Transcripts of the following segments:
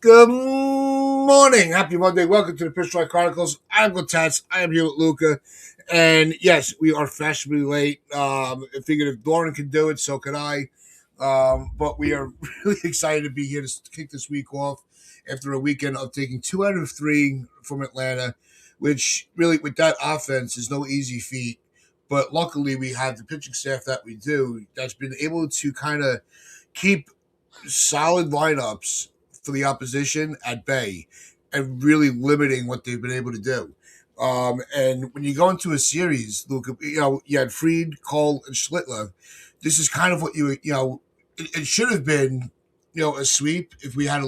Good morning. Happy Monday. Welcome to the Pitch Strike Chronicles. I'm Tats. I am here with Luca. And yes, we are fashionably late. I figured if Doran could do it, so could I. But we are really excited to be here to kick this week off after a weekend of taking 2 out of 3 from Atlanta, which really, with that offense, is no easy feat. But luckily, we have the pitching staff that we do that's been able to kind of keep solid lineups for the opposition at bay and really limiting what they've been able to do. And when you go into a series, Luke, you had Fried, Cole, and Schlittler. This is kind of what it should have been, a sweep if we had a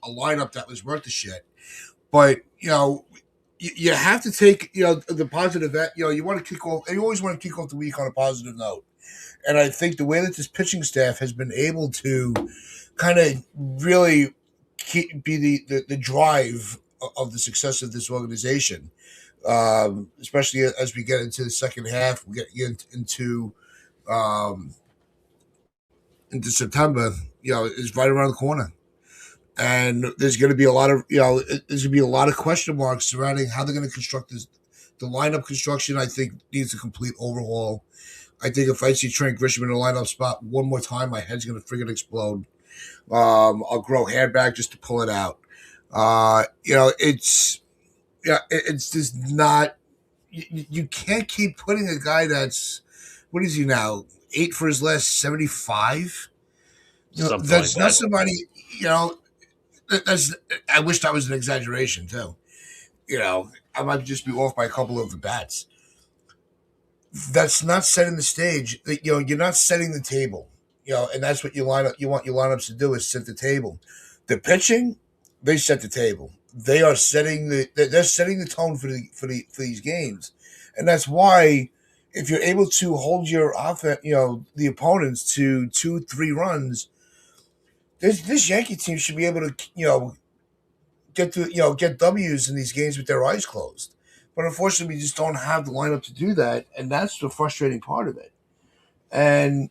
lineup that was worth the shit. But, you have to take, the positive, you want to kick off, you always want to kick off the week on a positive note. And I think the way that this pitching staff has been able to kind of really be the drive of the success of this organization, especially as we get into the second half, we get um, into September, is right around the corner. And there's going to be a lot of, there's going to be a lot of question marks surrounding how they're going to construct this. The lineup construction, I think, needs a complete overhaul. I think if I see Trent Grisham in a lineup spot one more time, my head's going to friggin' explode. I'll grow hair back just to pull it out. It's just not. You can't keep putting a guy that's what is he now 8 for his last 75. That's like not somebody. That's. I wish that was an exaggeration too. I might just be off by a couple of the bats. That's not setting the stage. You're not setting the table. And that's what you want your lineups to do is set the table. The pitching, they set the table. They are setting they're setting the tone for these games, and that's why if you're able to hold your offense, the opponents to 2-3 runs, this Yankee team should be able to get W's in these games with their eyes closed. But unfortunately, we just don't have the lineup to do that, and that's the frustrating part of it. And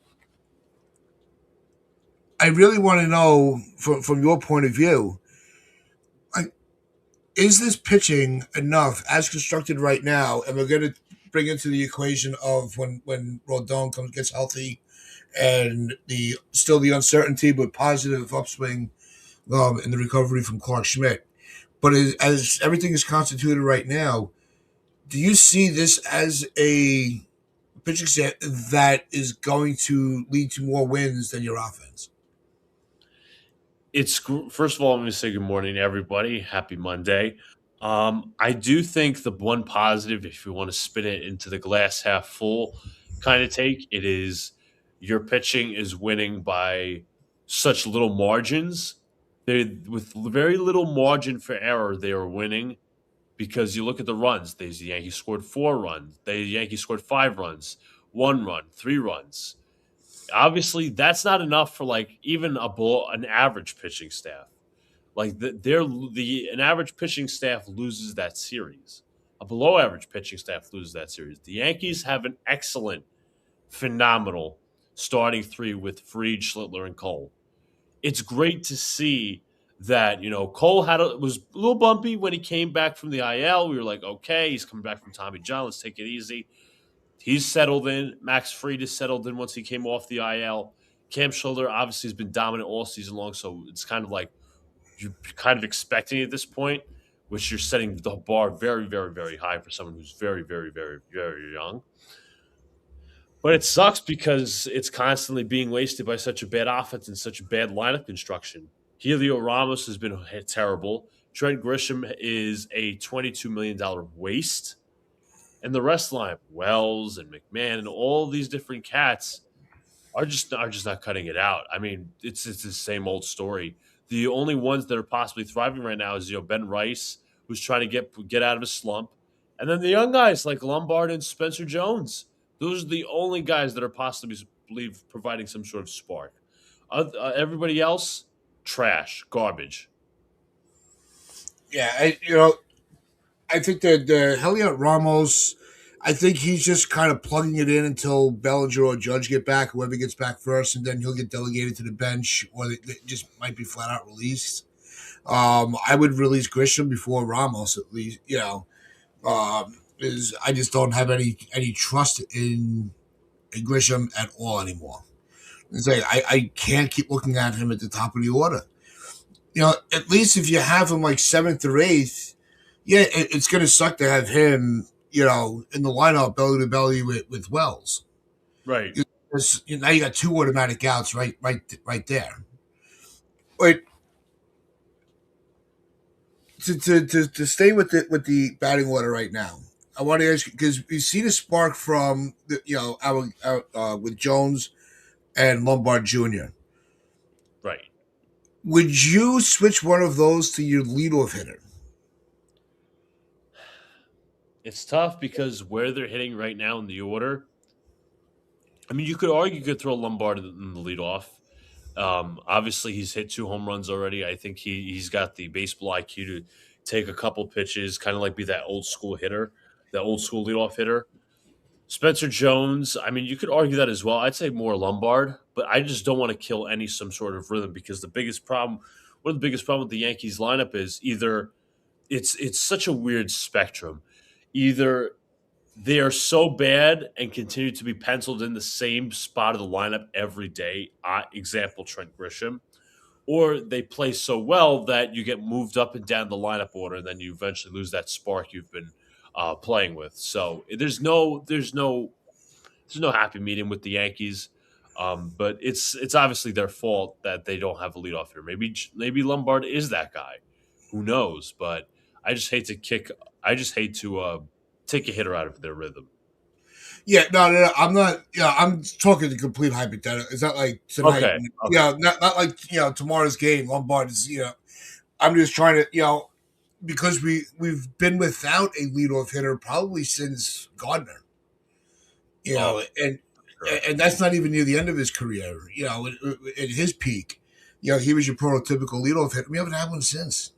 I really want to know, from your point of view, like, is this pitching enough as constructed right now? And we're going to bring into the equation of when Rodon gets healthy, and the uncertainty but positive upswing in the recovery from Clark Schmidt. But as everything is constituted right now, do you see this as a pitching set that is going to lead to more wins than your offense? First of all, I'm going to say good morning to everybody. Happy Monday. I do think the one positive, if you want to spin it into the glass half full kind of take, it is your pitching is winning by such little margins. With very little margin for error, they are winning because you look at the runs. The Yankees scored 4 runs. The Yankees scored 5 runs, 1 run, 3 runs. Obviously, that's not enough for like even an average pitching staff. Like an average pitching staff loses that series. A below average pitching staff loses that series. The Yankees have an excellent, phenomenal starting 3 with Fried, Schlittler, and Cole. It's great to see that Cole was a little bumpy when he came back from the IL. We were like, okay, he's coming back from Tommy John. Let's take it easy. He's settled in. Max Fried is settled in once he came off the IL. Cam Schlittler obviously has been dominant all season long, so it's kind of like you're kind of expecting at this point, which you're setting the bar very, very, very high for someone who's very, very, very, very young. But it sucks because it's constantly being wasted by such a bad offense and such a bad lineup construction. Helio Ramos has been terrible. Trent Grisham is a $22 million waste. And the rest line, Wells and McMahon and all these different cats are just not cutting it out. I mean, it's the same old story. The only ones that are possibly thriving right now is Ben Rice, who's trying to get out of a slump, and then the young guys like Lombard and Spencer Jones. Those are the only guys that are possibly providing some sort of spark. Everybody else, trash, garbage. Yeah, I think that Heliot Ramos, I think he's just kind of plugging it in until Bellinger or Judge get back, whoever gets back first, and then he'll get delegated to the bench, or they just might be flat out released. I would release Grisham before Ramos at least. Is I just don't have any trust in Grisham at all anymore. It's like I can't keep looking at him at the top of the order. At least if you have him like seventh or eighth, yeah, it's going to suck to have him, in the lineup belly to belly with Wells. Right. Now you got two automatic outs right there. But to stay with the batting order right now, I want to ask you because we see the spark from our with Jones and Lombard Jr. Right. Would you switch one of those to your leadoff hitter? It's tough because where they're hitting right now in the order, I mean, you could argue you could throw Lombard in the leadoff. Obviously, he's hit 2 home runs already. I think he's got the baseball IQ to take a couple pitches, kind of like be that old school hitter, that old school leadoff hitter. Spencer Jones, I mean, you could argue that as well. I'd say more Lombard, but I just don't want to kill any some sort of rhythm because one of the biggest problem with the Yankees lineup is either it's such a weird spectrum. Either they are so bad and continue to be penciled in the same spot of the lineup every day. Example, Trent Grisham. Or they play so well that you get moved up and down the lineup order, and then you eventually lose that spark you've been playing with. So there's no happy medium with the Yankees. But it's obviously their fault that they don't have a leadoff hitter. Maybe Lombard is that guy. Who knows? But I just hate to kick. I just hate to take a hitter out of their rhythm. Yeah, no, no, no. I'm not. I'm talking the complete hypothetical. It's not like tonight. Okay. Okay. Not like tomorrow's game. Lombard is. I'm just trying to. Because we've been without a leadoff hitter probably since Gardner. Oh, And sure. and that's not even near the end of his career. At his peak, he was your prototypical leadoff hitter. We haven't had one since.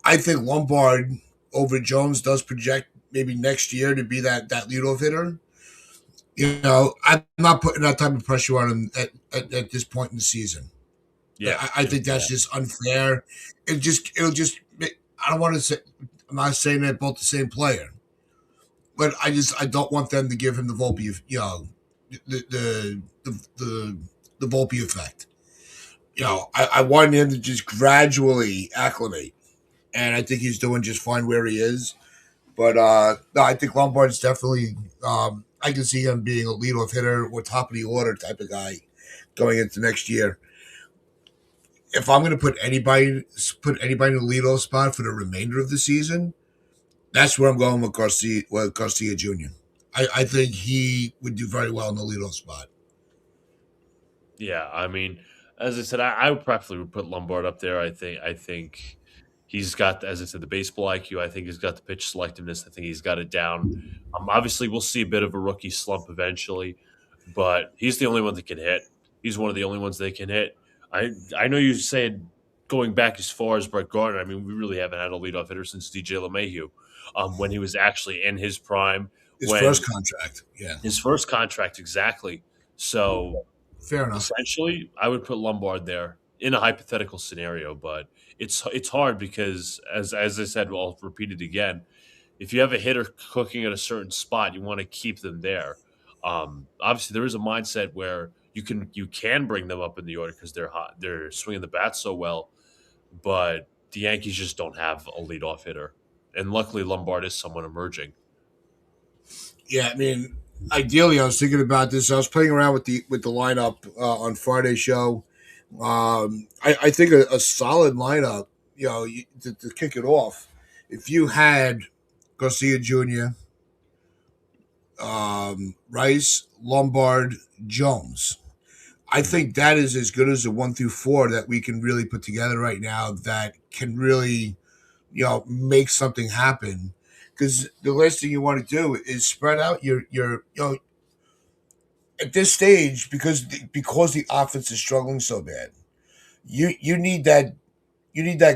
I think Lombard over Jones does project maybe next year to be that leadoff hitter. I'm not putting that type of pressure on him at this point in the season. Yeah. I think that's just unfair. It'll just. I don't want to say. I'm not saying they're both the same player, but I don't want them to give him the Volpe, the the the Volpe effect. I want him to just gradually acclimate, and I think he's doing just fine where he is. But no, I think Lombard's definitely. I can see him being a leadoff hitter or top of the order type of guy going into next year. If I'm going to put anybody in the leadoff spot for the remainder of the season, that's where I'm going with Garcia Jr. I think he would do very well in the leadoff spot. Yeah, I mean, as I said, I would preferably put Lombard up there. I think he's got, as I said, the baseball IQ. I think he's got the pitch selectiveness. I think he's got it down. Obviously, we'll see a bit of a rookie slump eventually, but he's the only one that can hit. He's one of the only ones they can hit. I know you said going back as far as Brett Gardner. I mean, we really haven't had a leadoff hitter since DJ LeMahieu, when he was actually in his prime, His first when contract, yeah, his first contract exactly. So fair enough. essentially, I would put Lombard there in a hypothetical scenario, but it's hard because as I said, well, I'll repeat it again. If you have a hitter cooking at a certain spot, you want to keep them there. Obviously, there is a mindset where you can bring them up in the order because they're hot, they're swinging the bat so well, but the Yankees just don't have a leadoff hitter, and luckily Lombard is someone emerging. Yeah, I mean, ideally, I was thinking about this. I was playing around with the lineup on Friday's show. I think a solid lineup, to kick it off. If you had Garcia Jr., Rice, Lombard, Jones, I Mhm. think that is as good as a 1 through 4 that we can really put together right now. That can really, make something happen. Because the last thing you want to do is spread out your at this stage because the offense is struggling so bad. You need that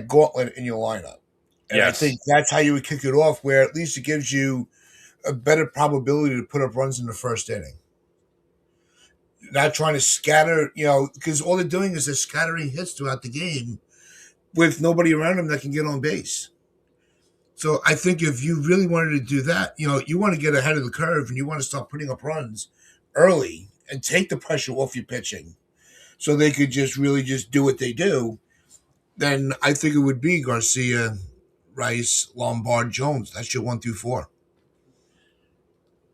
gauntlet in your lineup, and I Yes. think that's how you would kick it off. Where at least it gives you a better probability to put up runs in the first inning. Not trying to scatter, because all they're doing is they're scattering hits throughout the game, with nobody around him that can get on base. So I think if you really wanted to do that, you want to get ahead of the curve and you want to start putting up runs early and take the pressure off your pitching so they could just really just do what they do, then I think it would be Garcia, Rice, Lombard, Jones. That's your 1 through 4.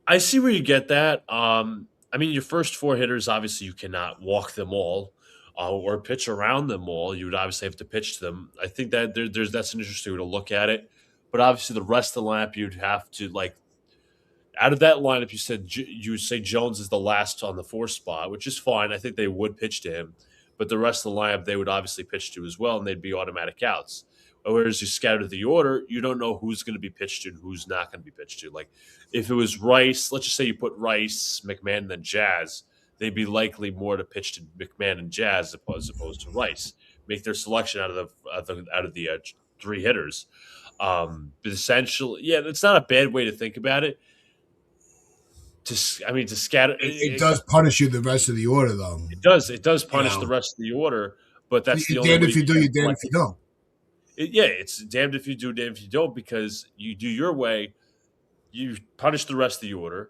I see where you get that. I mean, your first four hitters, obviously, you cannot walk them all or pitch around them all. You would obviously have to pitch to them. I think that there's that's an interesting way to look at it. But obviously, the rest of the lineup, you'd have to like out of that lineup. You would say Jones is the last on the four spot, which is fine. I think they would pitch to him, but the rest of the lineup they would obviously pitch to as well, and they'd be automatic outs. Whereas you scatter the order, you don't know who's going to be pitched to and who's not going to be pitched to. Like if it was Rice, let's just say you put Rice, McMahon, and then Jazz, they'd be likely more to pitch to McMahon and Jazz as opposed to Rice. Make their selection out of the three hitters. But essentially, yeah, it's not a bad way to think about it. I mean, to scatter It does punish you the rest of the order, though. it does You punish the know, rest of the order, but that's the you're only damned way if you you do, get you're damned if you selected. don't. Yeah, it's damned if you do, damned if you don't, because you do your way, you punish the rest of the order.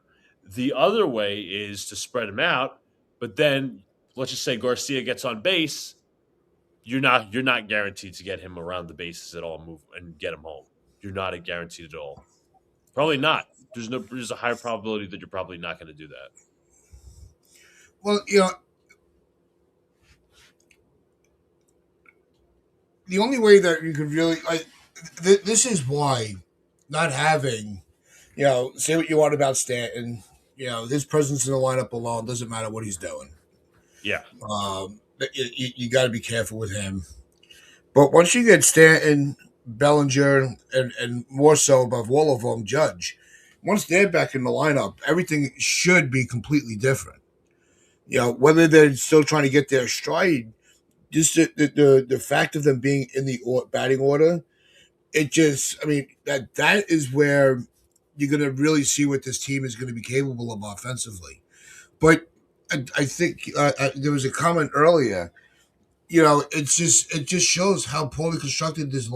The other way is to spread them out, but then let's just say Garcia gets on base, you're not guaranteed to get him around the bases at all, move and get him home. You're not a guaranteed at all. Probably not. There's a high probability that you're probably not going to do that. Well, the only way that you could really this is why not having, say what you want about Stanton, his presence in the lineup alone doesn't matter what he's doing. Yeah, You got to be careful with him. But once you get Stanton, Bellinger, and more so above all of them, Judge, once they're back in the lineup, everything should be completely different. Whether they're still trying to get their stride, just the fact of them being in the batting order, it just, I mean, that is where you're going to really see what this team is going to be capable of offensively. But I think there was a comment earlier. It just shows how poorly constructed this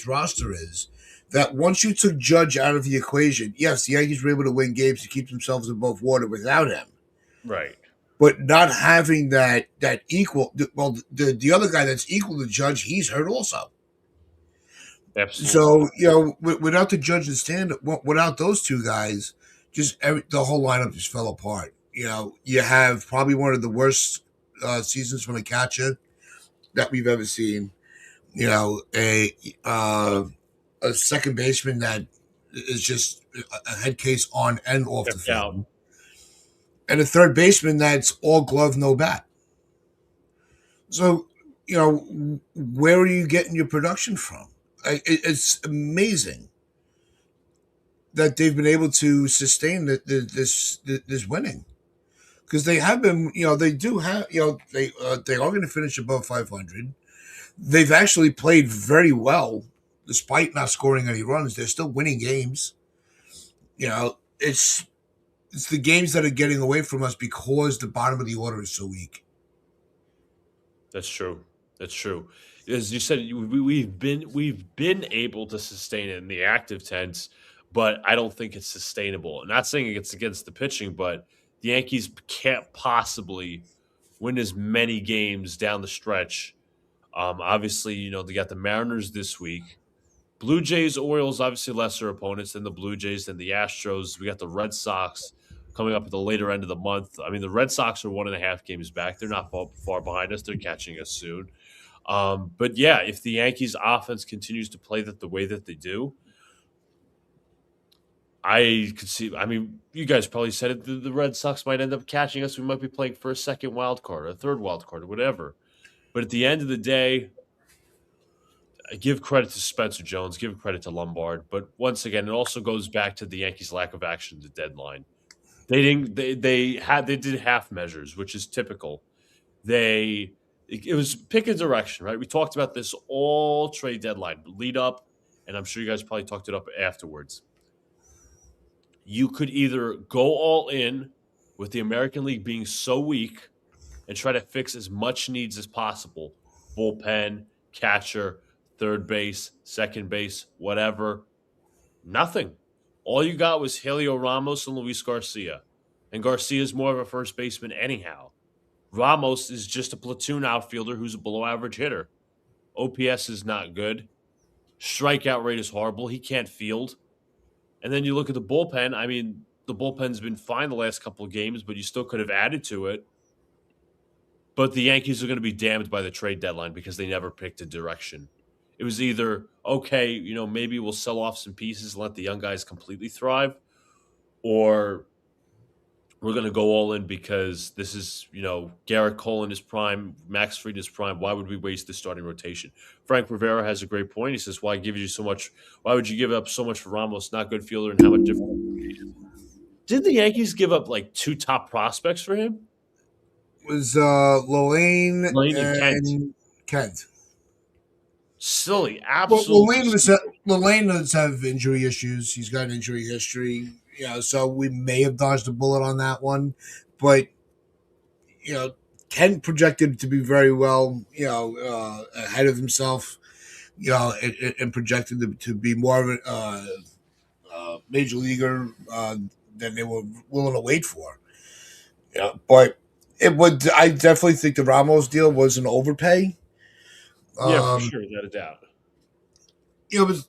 roster is. That once you took Judge out of the equation, yes, the Yankees were able to win games to keep themselves above water without him. right. But not having that equal, well, the other guy that's equal to Judge, he's hurt also. Absolutely. So without the Judge and Stand, without those two guys, the whole lineup just fell apart. You have probably one of the worst seasons from a catcher that we've ever seen. A second baseman that is just a head case on and off the Checked out. field, and a third baseman that's all glove, no bat. So, where are you getting your production from? It's amazing that they've been able to sustain this winning, because they have been. They do have. They are going to finish above 500. They've actually played very well despite not scoring any runs. They're still winning games. It's the games that are getting away from us because the bottom of the order is so weak. That's true. That's true. As you said, we've been able to sustain it in the active tense, but I don't think it's sustainable. I'm not saying it's against the pitching, but the Yankees can't possibly win as many games down the stretch. Obviously, they got the Mariners this week. Blue Jays, Orioles, obviously lesser opponents than the Blue Jays, than the Astros. We got the Red Sox coming up at the later end of the month. I mean, the Red Sox are 1.5 games back. They're not far behind us. They're catching us soon. But yeah, if the Yankees offense continues to play the way that they do, I could see. I mean, you guys probably said it. The Red Sox might end up catching us. We might be playing for a second wild card or a third wild card or whatever. But at the end of the day, I give credit to Spencer Jones, give credit to Lombard. But once again, it also goes back to the Yankees' lack of action at the deadline. They didn't. They did half measures, which is typical. It was pick a direction, right? We talked about this all trade deadline lead up, and I'm sure you guys probably talked it up afterwards. You could either go all in with the American League being so weak and try to fix as much needs as possible, bullpen, catcher, third base, second base, whatever. Nothing. All you got was Helio Ramos and Luis Garcia. And Garcia's more of a first baseman anyhow. Ramos is just a platoon outfielder who's a below average hitter. OPS is not good. Strikeout rate is horrible. He can't field. And then you look at the bullpen. I mean, the bullpen's been fine the last couple of games, but you still could have added to it. But the Yankees are going to be damned by the trade deadline because they never picked a direction. It was either, okay, maybe we'll sell off some pieces and let the young guys completely thrive, or we're going to go all in because this is, Garrett Cole in his prime, Max Fried in his prime. Why would we waste the starting rotation? Frank Rivera has a great point. He says, why give you so much? Why would you give up so much for Ramos, not good fielder, and how much different? Did the Yankees give up like two top prospects for him? Was Lane Lane and Kent. and Kent. Silly, Well, absolutely silly. Lane does have injury issues. He's got an injury history. So we may have dodged a bullet on that one, but you know, Kent projected to be very well. Ahead of himself. And projected to be more of a major leaguer than they were willing to wait for. But it would. I definitely think the Ramos deal was an overpay. Yeah, for Um, sure, without a doubt. it was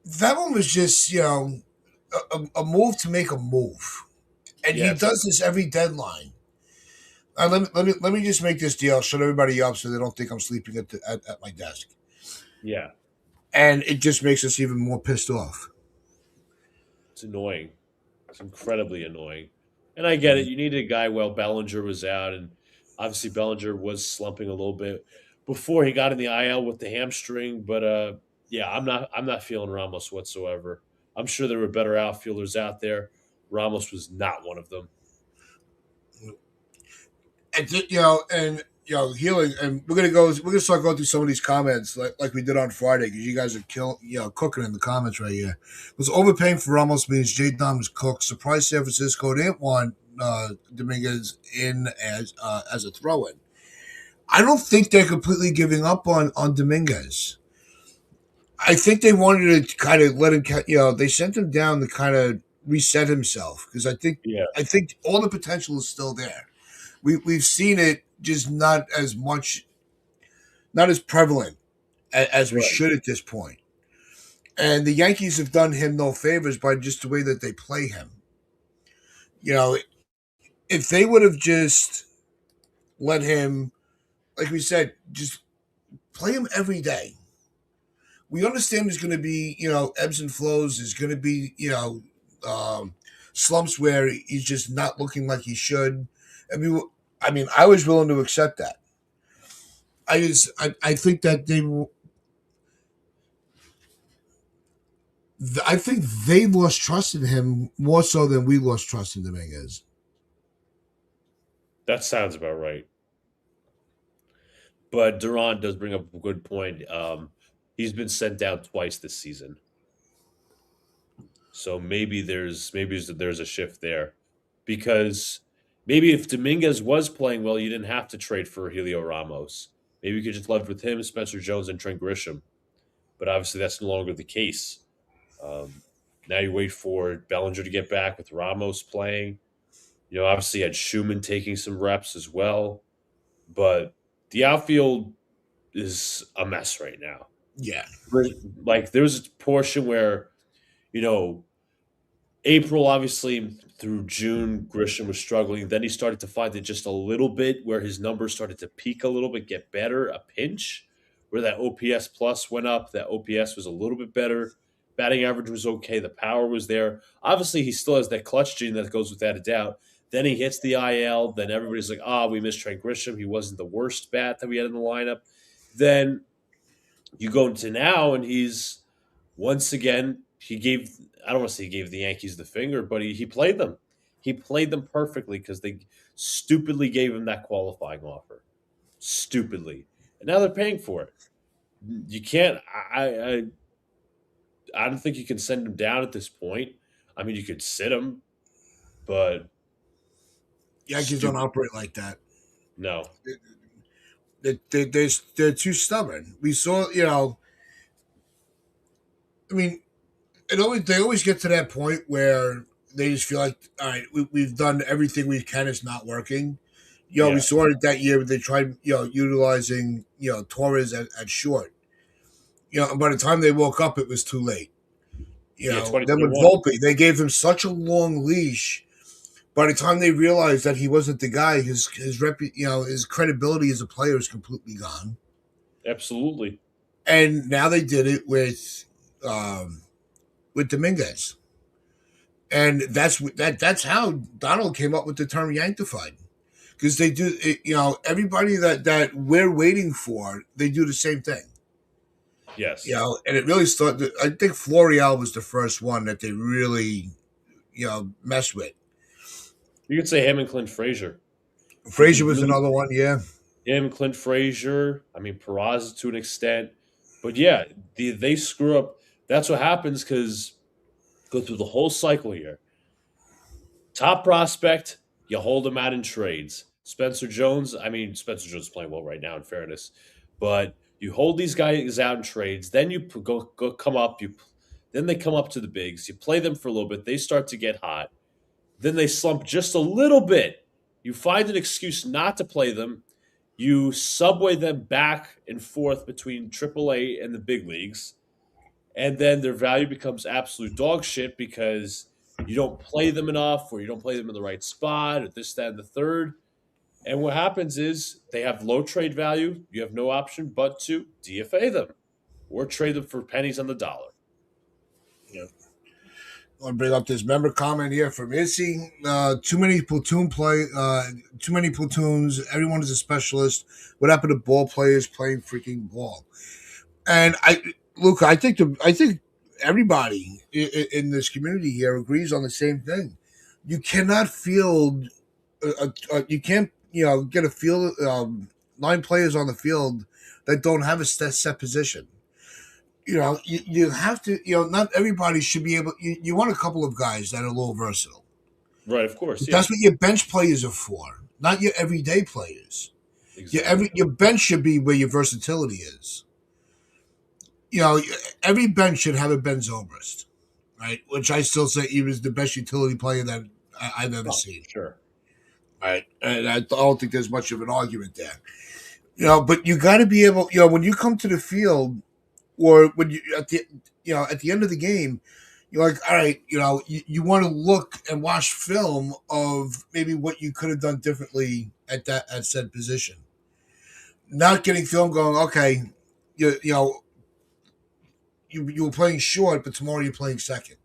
that one was just a move to make a move, and he Yes. does this every deadline. Let me just make this deal. Shut everybody up so they don't think I'm sleeping at my desk, Yeah. and it just makes us even more pissed off. It's annoying. It's incredibly annoying. And I get it. You needed a guy while Bellinger was out, and obviously Bellinger was slumping a little bit before he got in the IL with the hamstring. But yeah, I'm not feeling Ramos whatsoever. I'm sure there were better outfielders out there. Ramos was not one of them. And healing, and we're gonna start going through some of these comments like we did on Friday because you guys are cooking in the comments right here. Was overpaying for Ramos means J. Dom is cooked. Surprise San Francisco didn't want Dominguez in as a throw-in. I don't think they're completely giving up on Dominguez. I think they wanted to kind of let him. They sent him down to kind of reset himself because Yeah, I think all the potential is still there. We've seen it, just not as much, not as prevalent as we right. should at this point. And the Yankees have done him no favors by just the way that they play him. You know, if they would have just let him, like we said, just play him every day. We understand there's going to be, ebbs and flows. There's going to be, um, slumps where he's just not looking like he should. I mean, I was willing to accept that. I think that I think they lost trust in him more so than we lost trust in Dominguez. That sounds about right. But Durant does bring up a good point. He's been sent down twice this season, so maybe there's a shift there, because maybe if Dominguez was playing well, you didn't have to trade for Helio Ramos. Maybe you could just left with him, Spencer Jones, and Trent Grisham. But obviously, that's no longer the case. Um, Now you wait for Bellinger to get back with Ramos playing. Obviously, you had Schumann taking some reps as well. But the outfield is a mess right now. Yeah, Like there was a portion where, you know, April, obviously, through June, Grisham was struggling. Then he started to find it just a little bit where his numbers started to peak a little bit, get better, a pinch, where that OPS plus went up. That OPS was a little bit better. Batting average was okay. The power was there. Obviously, he still has that clutch gene that goes without a doubt. Then he hits the IL. Then everybody's like, we missed Trent Grisham. He wasn't the worst bat that we had in the lineup. Then you go into now, and he's once again, he gave, I don't want to say he gave the Yankees the finger, but he played them. He played them perfectly because they stupidly gave him that qualifying offer. Stupidly. And now they're paying for it. You can't, I don't think you can send him down at this point. I mean, you could sit him, but Yankees don't stupid. operate like that. No. they're too stubborn. We saw, I mean, they always get to that point where they just feel like, all right, we've done everything we can. It's not working. We Yes. saw it that year. They tried, utilizing, Torres at short. And by the time they woke up, it was too late. Yeah, Then with 2021. Volpe, they gave him such a long leash. By the time they realized that he wasn't the guy, his credibility as a player is completely gone. Absolutely. And now they did it um, with Dominguez, and that's how Donald came up with the term "yanktified," because they do it, everybody that we're waiting for, they do the same thing. Yes. And it really started. I think Florial was the first one that they really messed with. You could say him and Clint Frazier. You Frazier could was really another one. Yeah, him, Clint Frazier. I mean, Peraza to an extent, but yeah, they screw up. That's what happens because go through the whole cycle here. Top prospect, you hold him out in trades. Spencer Jones. I mean, Spencer Jones is playing well right now, in fairness, but you hold these guys out in trades. Then you go come up. Then they come up to the bigs. You play them for a little bit. They start to get hot. Then they slump just a little bit. You find an excuse not to play them. You subway them back and forth between AAA and the big leagues. And then their value becomes absolute dog shit because you don't play them enough or you don't play them in the right spot or this, that, and the third. And what happens is they have low trade value. You have no option but to DFA them or trade them for pennies on the dollar. yeah. I want to bring up this member comment here from Issy. Too many platoon play. Too many platoons. Everyone is a specialist. What happened to ball players playing freaking ball? And Luke, I think everybody in this community here agrees on the same thing. You cannot field. You can't get a field 9 players on the field that don't have a set position. You have to, not everybody should be able, you want a couple of guys that are a little versatile. Right, of course. Yeah, That's what your bench players are for, not your everyday players. exactly. Your bench should be where your versatility is. You know, every bench should have a Ben Zobrist, right? Which I still say he was the best utility player that I've ever Oh, seen, sure. right? And I don't think there's much of an argument there. But you got to be able, when you come to the field, or when you at the end of the game, you're like, all right, you want to look and watch film of maybe what you could have done differently at said position. Not getting film, going, okay, you know you were playing short, but tomorrow you're playing second,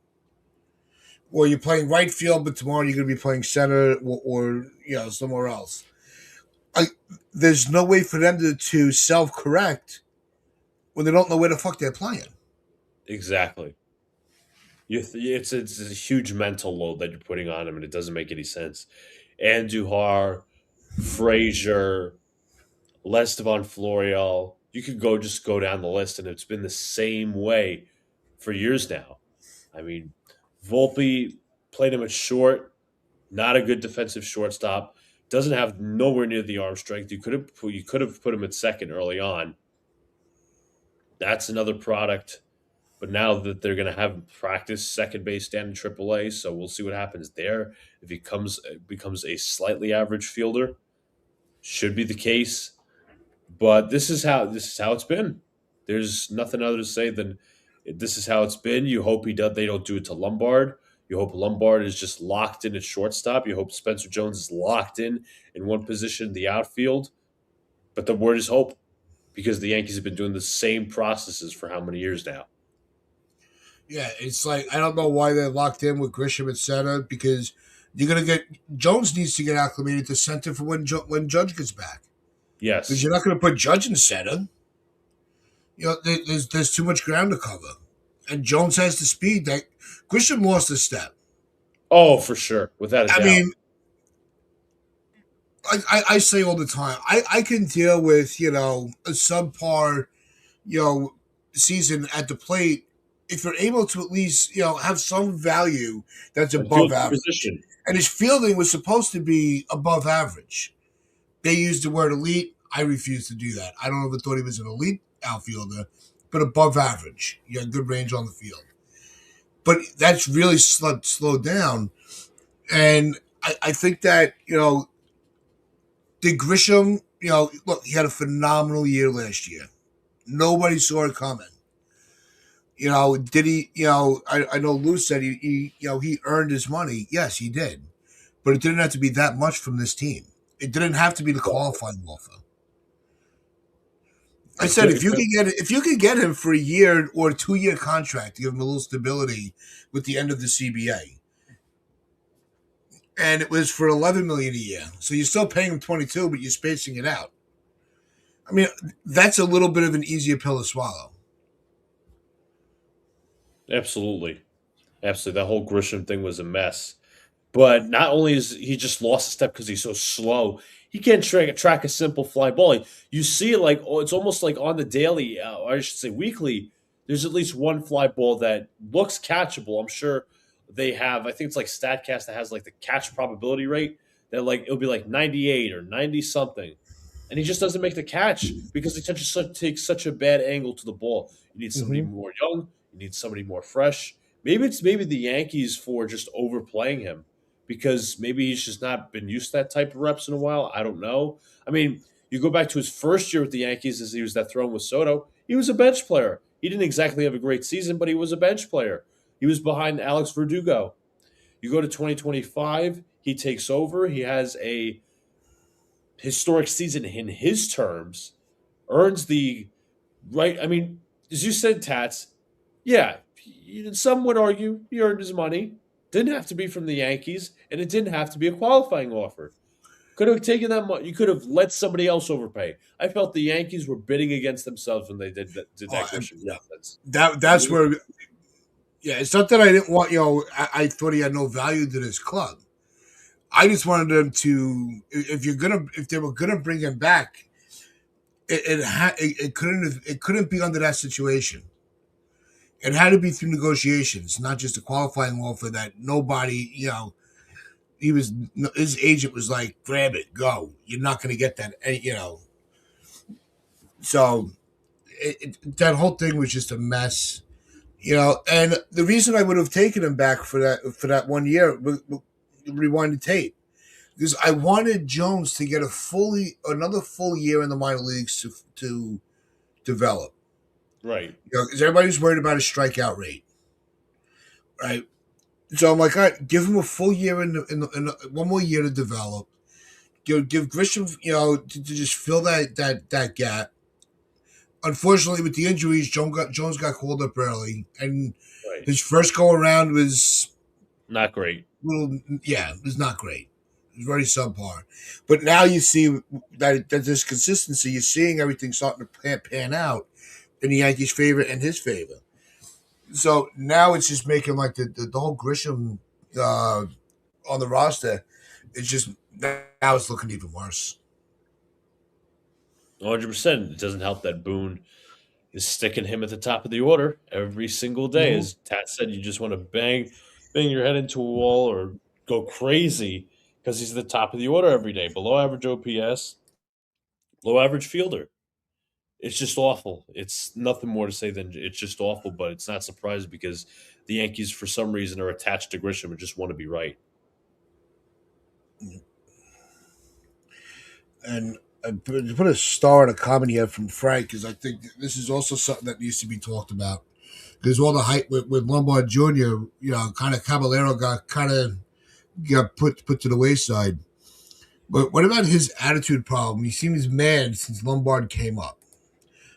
or you're playing right field, but tomorrow you're going to be playing center, or somewhere else. I, there's no way for them to self correct when they don't know where the fuck they're playing. Exactly. It's a huge mental load that you're putting on him, and it doesn't make any sense. Andujar, Frazier, Estevan Florial. You could go down the list, and it's been the same way for years now. I mean, Volpe played him at short, not a good defensive shortstop. Doesn't have nowhere near the arm strength. You could have put him at second early on. That's another product. But now that they're going to have practice second base down in AAA, so we'll see what happens there. If he becomes a slightly average fielder, should be the case. But this is how it's been. There's nothing other to say than this is how it's been. You hope they don't do it to Lombard. You hope Lombard is just locked in at shortstop. You hope Spencer Jones is locked in one position in the outfield. But the word is hope because the Yankees have been doing the same processes for how many years now? Yeah, it's like I don't know why they're locked in with Grisham at center, because you're gonna get Jones needs to get acclimated to center for when Judge gets back, because Yes. you're not gonna put Judge in center. There's too much ground to cover, and Jones has the speed that Grisham lost a step. Oh, for sure, without a I doubt. mean, I say all the time, I can deal with a subpar you know season at the plate if you're able to at least have some value that's And above field average. position. And his fielding was supposed to be above average. They used the word elite. I refuse to do that. I don't ever thought he was an elite outfielder, but above average. He had good range on the field. But that's really slowed down. And I think that, did Grisham, look, he had a phenomenal year last year. Nobody saw it coming. Did he, I know Lou said he earned his money. Yes, he did. But it didn't have to be that much from this team. It didn't have to be the qualifying offer. I It said could, if it you could could get him for a year or a 2 year contract to give him a little stability with the end of the CBA, and it was for 11 million a year, so you're still paying him 22, but you're spacing it out. I mean, that's a little bit of an easier pill to swallow. absolutely, absolutely. That whole Grisham thing was a mess. But not only is he just lost a step because he's so slow, he can't track a simple fly ball. You see it like it's almost like on the daily, or I should say weekly. There's at least one fly ball that looks catchable. I'm sure they have. I think it's like Statcast that has like the catch probability rate that like it'll be like 98 or 90 something, and he just doesn't make the catch because he takes such a bad angle to the ball. You need somebody Mm-hmm. more young. You need somebody more fresh. Maybe the Yankees for just overplaying him because maybe he's just not been used to that type of reps in a while. I don't know. I mean, you go back to his first year with the Yankees as he was that throwing with Soto. He was a bench player. He didn't exactly have a great season, but he was a bench player. He was behind Alex Verdugo. You go to 2025, he takes over. He has a historic season in his terms, earns the right. I mean, as you said, Tats, yeah, some would argue he earned his money. Didn't have to be from the Yankees, and it didn't have to be a qualifying offer. Could have taken that money. You could have let somebody else overpay. I felt the Yankees were bidding against themselves when they did Oh, that Grisham nonsense. that's where, yeah. It's not that I didn't want, I thought he had no value to this club. I just wanted them to, if they were gonna bring him back, it couldn't be under that situation. It had to be through negotiations, not just a qualifying offer that nobody, he was, his agent was like, grab it, go. You're not going to get that, So that whole thing was just a mess, And the reason I would have taken him back for that 1 year, rewind the tape, because I wanted Jones to get another full year in the minor leagues to develop. Right. Because everybody's worried about his strikeout rate, right? So I'm like, all right, give him a full year one more year to develop. Give Grisham, to just fill that gap. Unfortunately, with the injuries, Jones got called up early, and Right. his first go around was Not great. it was not great. It was very subpar. But now you see that there's consistency. You're seeing everything starting to pan out in the Yankees' favor and his favor. So now it's just making like the whole Grisham uh, on the roster. It's just now it's looking even worse. 100%. It doesn't help that Boone is sticking him at the top of the order every single day. Mm-hmm. As Tat said, you just want to bang your head into a wall or go crazy because he's at the top of the order every day. Below average OPS, low average fielder. It's just awful. It's nothing more to say than it's just awful, but it's not surprising because the Yankees, for some reason, are attached to Grisham and just want to be right. And I put a star in a comment here from Frank because I think this is also something that needs to be talked about. Because all the hype with Lombard Jr., kind of Caballero got put to the wayside. But what about his attitude problem? He seems mad since Lombard came up.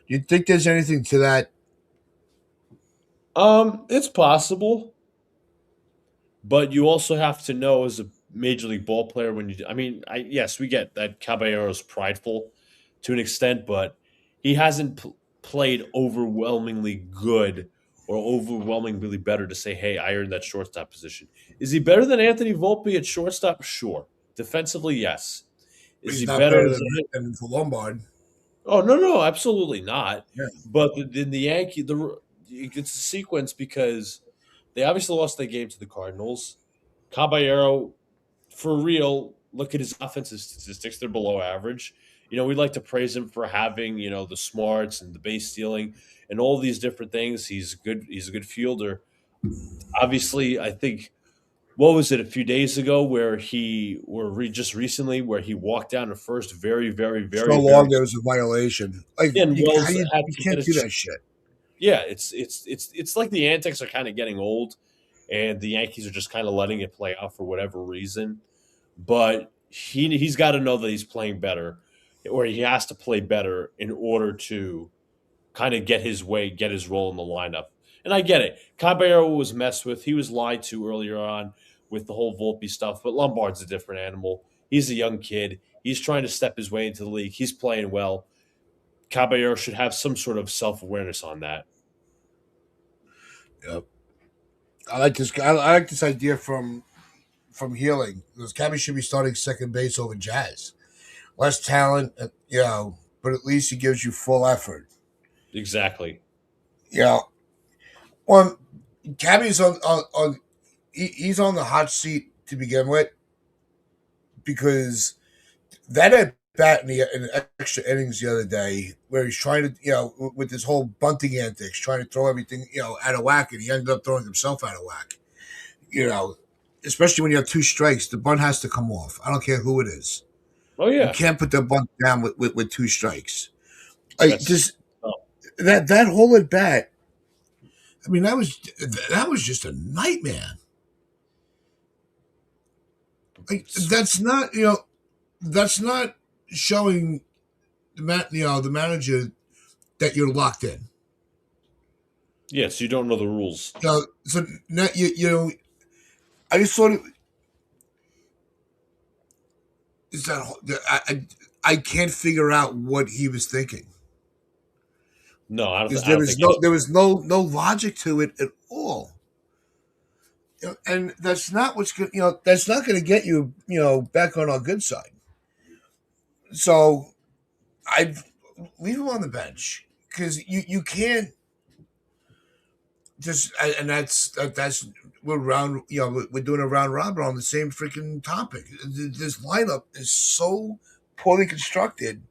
Do you think there's anything to that? It's possible. But you also have to know as a major league ball player when you. I mean, yes, we get that Caballero's prideful to an extent, but he hasn't played overwhelmingly good or overwhelmingly better to say, "Hey, I earned that shortstop position." Is he better than Anthony Volpe at shortstop? Sure. Defensively, yes. Is He's he not better better as a than for Lombard. Oh no, absolutely not. Yeah. But in the Yankee, it's a sequence because they obviously lost their game to the Cardinals. Caballero, for real, look at his offensive statistics; they're below average. We like to praise him for having, the smarts and the base stealing and all these different things. He's a good fielder. Obviously, I think what was it a few days ago where just recently where he walked down the first very, very, So very, long very there was a violation. Like and you, how Wells you, had you to get can't a do that shit. yeah, it's like the antics are kind of getting old, and the Yankees are just kind of letting it play out for whatever reason. But he's got to know that he's playing better, or he has to play better in order to kind of get his way, get his role in the lineup. And I get it. Caballero was messed with. He was lied to earlier on with the whole Volpe stuff, but Lombard's a different animal. He's a young kid. He's trying to step his way into the league. He's playing well. Caballero should have some sort of self awareness on that. Yep. I like this. I like this idea from Healing. Because Cabby should be starting second base over Jazz. Less talent, but at least he gives you full effort. Exactly. You know, well, Cabby's he's on the hot seat to begin with because that at bat in extra innings the other day where he's trying to, with this whole bunting antics, trying to throw everything, out of whack, and he ended up throwing himself out of whack. You know, Especially when you have two strikes, the bunt has to come off. I don't care who it is. Oh You yeah. can't put the bunt down with two strikes. Like That's just oh, that whole at bat. I mean, that was just a nightmare. Like that's not showing the manager that you're locked in. yes. You don't know the rules. So now I just thought it is that I can't figure out what he was thinking No, because I don't think any. there was no logic to it at all. And that's not what's good. That's not going to get you back on our good side. So I leave him on the bench because you can't just and that's we're round we're doing a round robin on the same freaking topic. This lineup is so poorly constructed.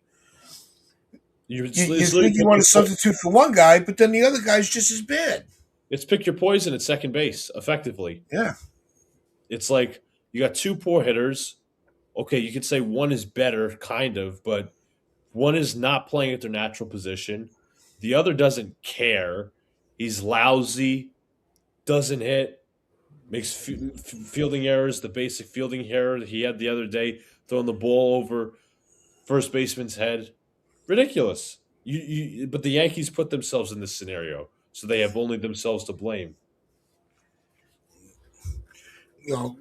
You It's literally think you want to substitute for one guy, but then the other guy's just as bad. it's pick your poison at second base. Effectively, Yeah, it's like you got two poor hitters. Okay, you could say one is better, kind of, but one is not playing at their natural position. The other doesn't care. He's lousy, doesn't hit, makes fielding errors. The basic fielding error he had the other day, throwing the ball over first baseman's head. Ridiculous. But the Yankees put themselves in this scenario, so they have only themselves to blame.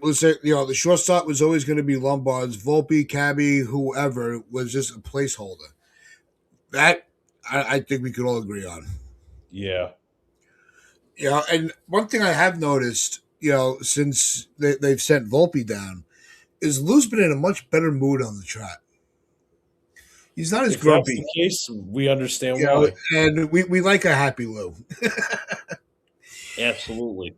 let's say the shortstop was always going to be Lombard's Volpe, Cabby, whoever was just a placeholder. That I think we could all agree on. Yeah, And one thing I have noticed, since they've sent Volpe down, is Lou's been in a much better mood on the track. He's not as if that's the grumpy, case, we understand why. and we like a happy Lou. Absolutely.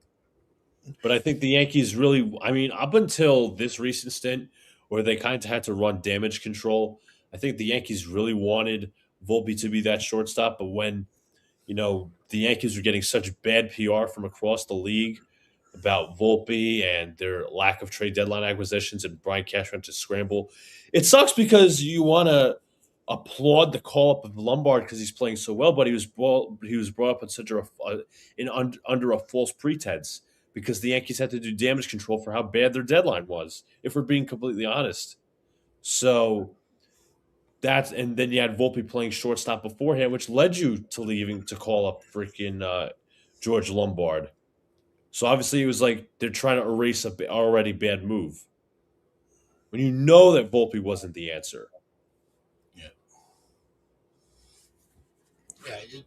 But I think the Yankees really, I mean, up until this recent stint where they kind of had to run damage control, I think the Yankees really wanted Volpe to be that shortstop. But when, the Yankees were getting such bad PR from across the league about Volpe and their lack of trade deadline acquisitions and Brian Cashman to scramble, it sucks because you want to applaud the call up of Lombard because he's playing so well, but he was brought up in such under a false pretense because the Yankees had to do damage control for how bad their deadline was, if we're being completely honest. So and then you had Volpe playing shortstop beforehand, which led you to leaving to call up freaking George Lombard. So obviously it was like they're trying to erase a already bad move when you know that Volpe wasn't the answer. Yeah, yeah.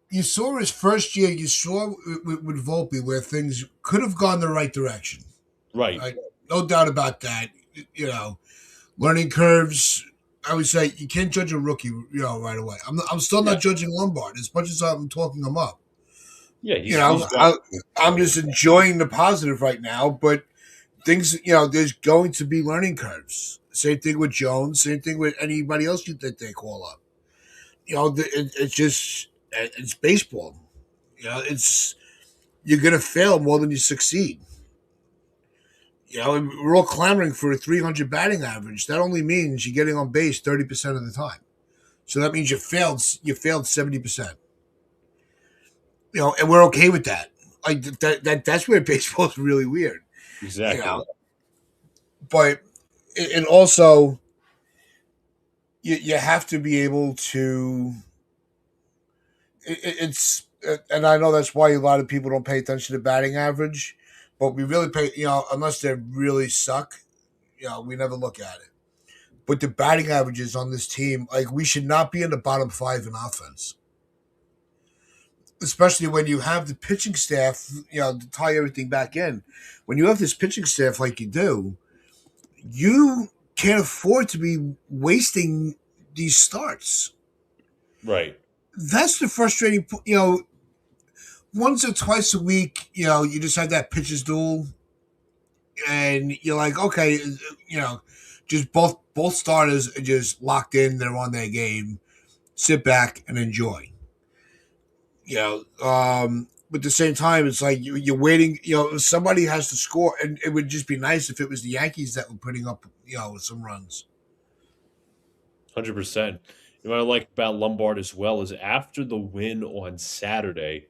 You saw his first year. You saw with Volpe where things could have gone the right direction. Right. Right? No doubt about that. Learning curves. I would say you can't judge a rookie, right away. I'm still Yeah. not judging Lombard as much as I'm talking him up. Yeah. You He's know, he's got I, I'm just enjoying the positive right now, but things, there's going to be learning curves, Same thing with Jones. Same thing with anybody else that they call up. It's just it's baseball. It's you're gonna fail more than you succeed. We're all clamoring for a 300 batting average. That only means you're getting on base 30% of the time. So that means you failed. You failed 70%. And we're okay with that. Like that's where baseball is really weird. You Exactly. know, but it also you have to be able to. It's and I know that's why a lot of people don't pay attention to batting average, but we really pay. Unless they really suck, we never look at it. But the batting averages on this team, like we should not be in the bottom five in offense, especially when you have the pitching staff. To tie everything back in, when you have this pitching staff like you do, you can't afford to be wasting these starts. Right. That's the frustrating. Once or twice a week, you just have that pitcher's duel, and you're like, okay, just both starters are just locked in. They're on their game. Sit back and enjoy. But at the same time, it's like you're waiting. Somebody has to score, and it would just be nice if it was the Yankees that were putting up, some runs. 100%. What I like about Lombard as well is after the win on Saturday,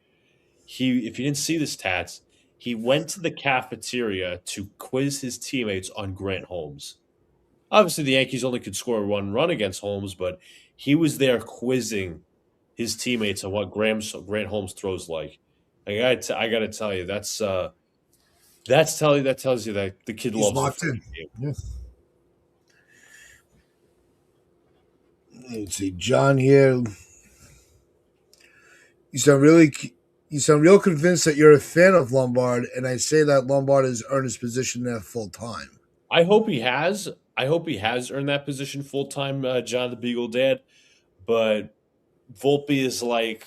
if you didn't see the stats, he went to the cafeteria to quiz his teammates on Grant Holmes. Obviously, the Yankees only could score one run against Holmes, but he was there quizzing his teammates on what Grant Holmes throws like. I got to tell you, that tells you that the kid He's loves the locked freaking in. game. Yeah. Let's see, John here. You sound really, you sound real convinced that you're a fan of Lombard, and I say that Lombard has earned his position there full time. I hope he has. I hope he has earned that position full time, John the Beagle Dad. But Volpe is like,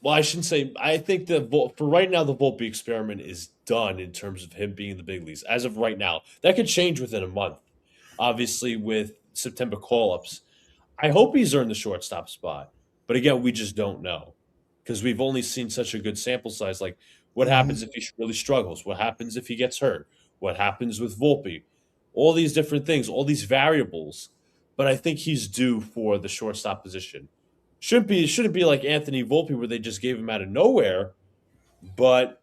well, I shouldn't say. I think that for right now, the Volpe experiment is done in terms of him being in the big leagues. As of right now, that could change within a month. Obviously, with September call ups, I hope he's earned the shortstop spot. But again, we just don't know because we've only seen such a good sample size. Like, what Mm-hmm. happens if he really struggles? What happens if he gets hurt? What happens with Volpe? All these different things, all these variables. But I think he's due for the shortstop position. Shouldn't be like Anthony Volpe where they just gave him out of nowhere. But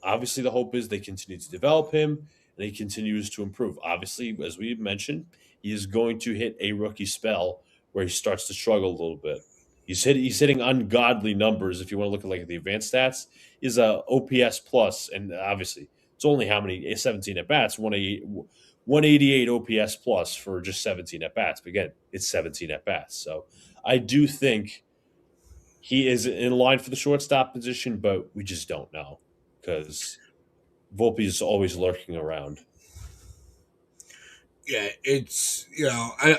obviously, the hope is they continue to develop him and he continues to improve. Obviously, as we mentioned, he is going to hit a rookie spell where he starts to struggle a little bit. He's hitting ungodly numbers. If you want to look at like the advanced stats, is a OPS plus, and obviously it's only how many 17 at bats, 188 OPS plus for just 17 at bats. But again, it's 17 at bats. So I do think he is in line for the shortstop position, but we just don't know because Volpe is always lurking around. Yeah, it's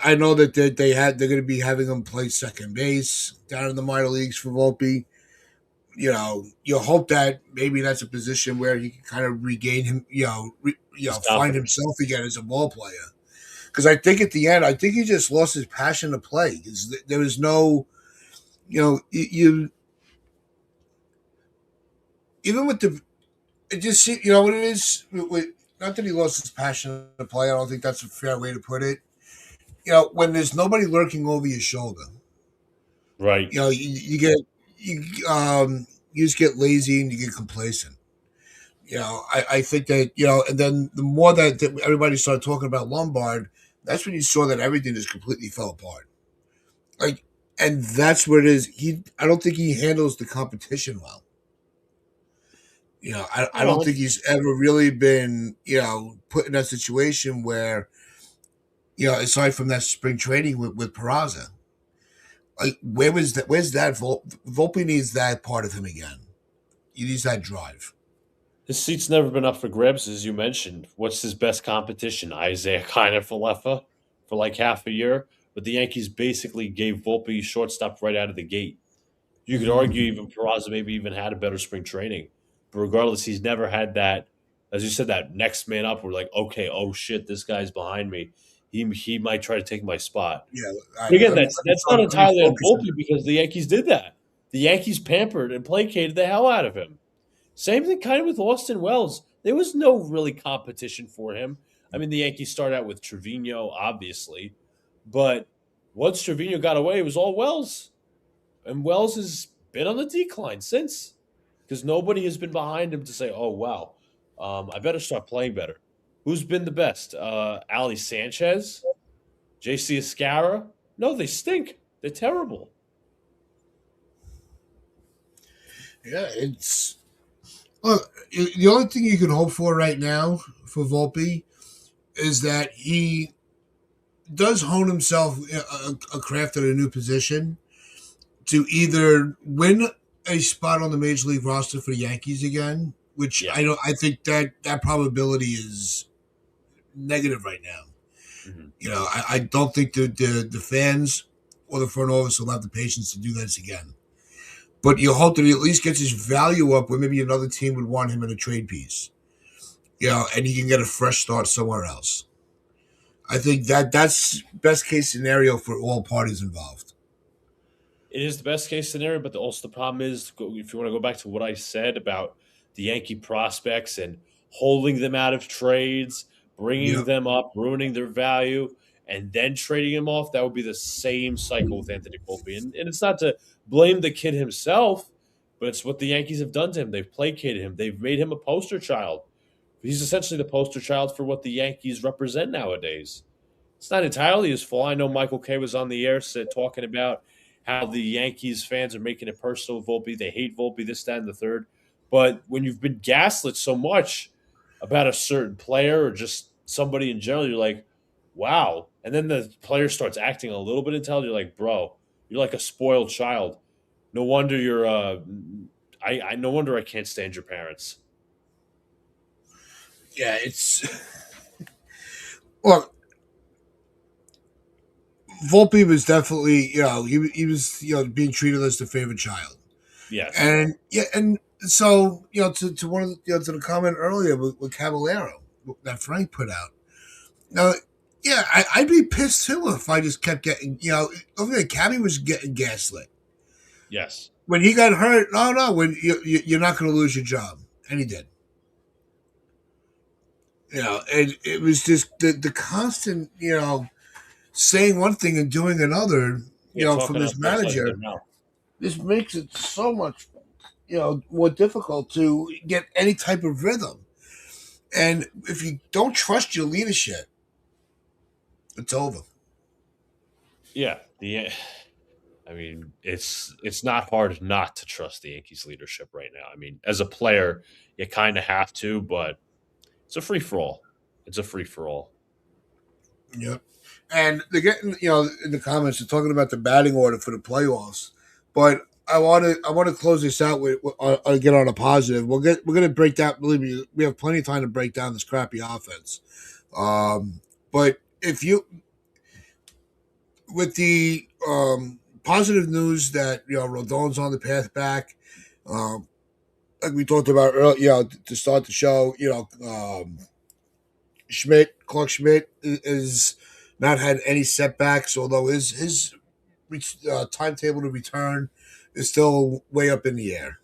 I know that they're going to be having him play second base down in the minor leagues for Volpe. You hope that maybe that's a position where he can kind of regain him, His find confidence. himself again as a ball player. Because I think at the end, I think he just lost his passion to play. 'Cause there was no, you even with the it just what it is. Not that he lost his passion to play. I don't think that's a fair way to put it. When there's nobody lurking over your shoulder, Right. you get you just get lazy and you get complacent. I think that and then the more that everybody started talking about Lombard, that's when you saw that everything just completely fell apart. Like, and that's what it is. I don't think he handles the competition well. I don't No, think he's ever really been put in that situation where aside from that spring training with Peraza, like where's that Volpe needs that part of him again. He needs that drive. his seat's never been up for grabs, as you mentioned. What's his best competition? Isaiah Kiner Falefa for like half a year, but the Yankees basically gave Volpe shortstop right out of the gate. You could argue Mm-hmm. even Peraza maybe even had a better spring training, but regardless, he's never had that. As you said, that next man up, we're like, okay, oh shit, this guy's behind me. He might try to take my spot. Yeah, But again, let that's not me entirely on focus. Volpe because the Yankees did that. The Yankees pampered and placated the hell out of him. Same thing kind of with Austin Wells. There was no really competition for him. I mean, the Yankees started out with Trevino, obviously, but once Trevino got away, it was all Wells. And Wells has been on the decline since because nobody has been behind him to say, oh, wow, I better start playing better. Who's been the best? Ali Sanchez? JC Escara? No, they stink. They're terrible. Yeah, it's look. The only thing you can hope for right now for Volpe is that he does hone himself a craft at a new position to either win a spot on the major league roster for the Yankees again, which Yeah. I don't. I think that probability is negative right now. Mhm. I don't think the fans or the front office will have the patience to do this again. But you hope that he at least gets his value up where maybe another team would want him in a trade piece. And he can get a fresh start somewhere else. I think that's best case scenario for all parties involved. It is the best case scenario, but also the problem is if you want to go back to what I said about the Yankee prospects and holding them out of trades, bringing Yep. them up, ruining their value, and then trading them off, that would be the same cycle with Anthony Volpe. And it's not to blame the kid himself, but it's what the Yankees have done to him. They've placated him. They've made him a poster child. He's essentially the poster child for what the Yankees represent nowadays. It's not entirely his fault. I know Michael Kay was on the air talking about how the Yankees fans are making it personal with Volpe. They hate Volpe, this, that, and the third. But when you've been gaslit so much about a certain player or just somebody in general, you're like, wow. And then the player starts acting a little bit intelligent. You're like, bro, you're like a spoiled child. No wonder you're. I no wonder I can't stand your parents. Yeah, it's look. Volpe was definitely, he was, being treated as the favorite child, Yes. and yeah, and so to one of the, to the comment earlier with Caballero that Frank put out. Now, yeah, I'd be pissed too if I just kept getting, look at Cabby was getting gaslit Yes. when he got hurt. No, no, when you're not going to lose your job, and he did. And it was just the constant, saying one thing and doing another, Yeah, from talking this out both sides of their manager. mouth. This makes it so much, more difficult to get any type of rhythm. And if you don't trust your leadership, it's over. Yeah. I mean, it's not hard not to trust the Yankees leadership right now. I mean, as a player, you kind of have to, but it's a free for all. It's a free for all. Yep. And they're getting, in the comments, they're talking about the batting order for the playoffs. But I want to close this out get on a positive. We're gonna break down. Believe me, we have plenty of time to break down this crappy offense. But if you with the positive news that Rodon's on the path back, um, like we talked about earlier, to start the show, Clark Schmidt is not had any setbacks, although his timetable to return is still way up in the air.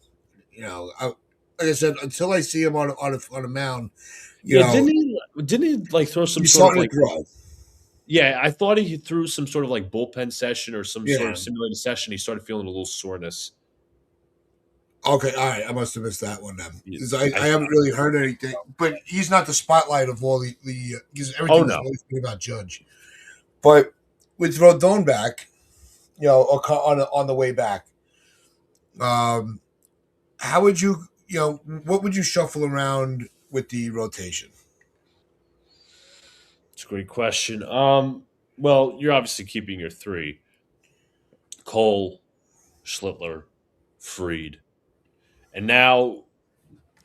Like I said, until I see him on a mound, you Yeah, know, didn't he like throw some he's sort of starting to like grow. yeah, I thought he threw some sort of like bullpen session or some sort Yeah. of simulated session. He started feeling a little soreness. Okay. All right. I must have missed that one then, Yeah, because I I haven't really heard anything. But he's not the spotlight of all the because oh everything is no. always been about Judge. But with Rodon back, or on the way back, um, how would what would you shuffle around with the rotation? It's a great question. Well, you're obviously keeping your three. Cole, Schlittler, Freed. And now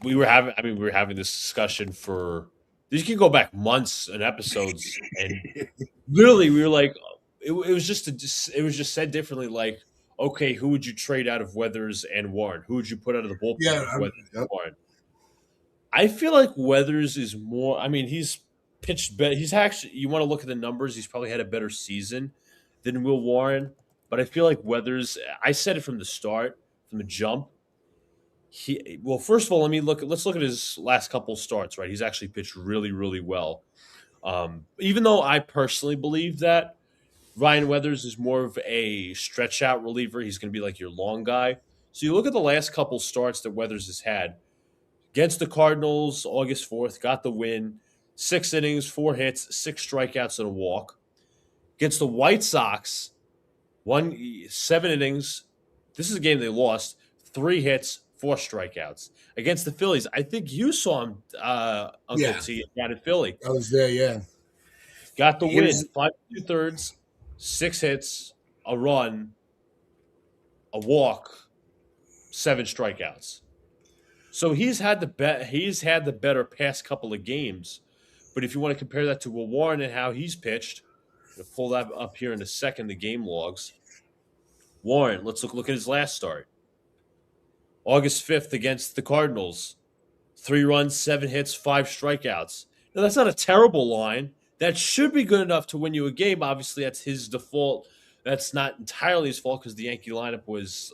we were having this discussion for you can go back months and episodes and literally we were like it was it was just said differently like okay, who would you trade out of Weathers and Warren? Who would you put out of the bullpen Yeah. of Weathers and Yep. Warren? I feel like Weathers is more. I mean, he's pitched better. He's actually. You want to look at the numbers. He's probably had a better season than Will Warren. But I feel like Weathers. I said it from the start, from the jump. He well, first of all, let me look. Let's look at his last couple starts. Right, he's actually pitched really, really well. Even though I personally believe that Ryan Weathers is more of a stretch out reliever, he's going to be like your long guy. So you look at the last couple starts that Weathers has had against the Cardinals, August 4th, got the win. 6 innings, 4 hits, 6 strikeouts, and a walk. Against the White Sox, 7 innings. This is a game they lost. 3 hits, 4 strikeouts. Against the Phillies, I think you saw him, Uncle Yeah, T, down in Philly. I was there. Yeah, Got the win. here's 5 2/3, 6 hits, a run, a walk, 7 strikeouts. So he's had the better past couple of games. But if you want to compare that to Will Warren and how he's pitched, I'm gonna pull that up here in a second, the game logs. Warren, let's look at his last start. August 5th against the Cardinals. 3 runs, 7 hits, 5 strikeouts. Now that's not a terrible line. That should be good enough to win you a game. Obviously, that's his default. That's not entirely his fault because the Yankee lineup was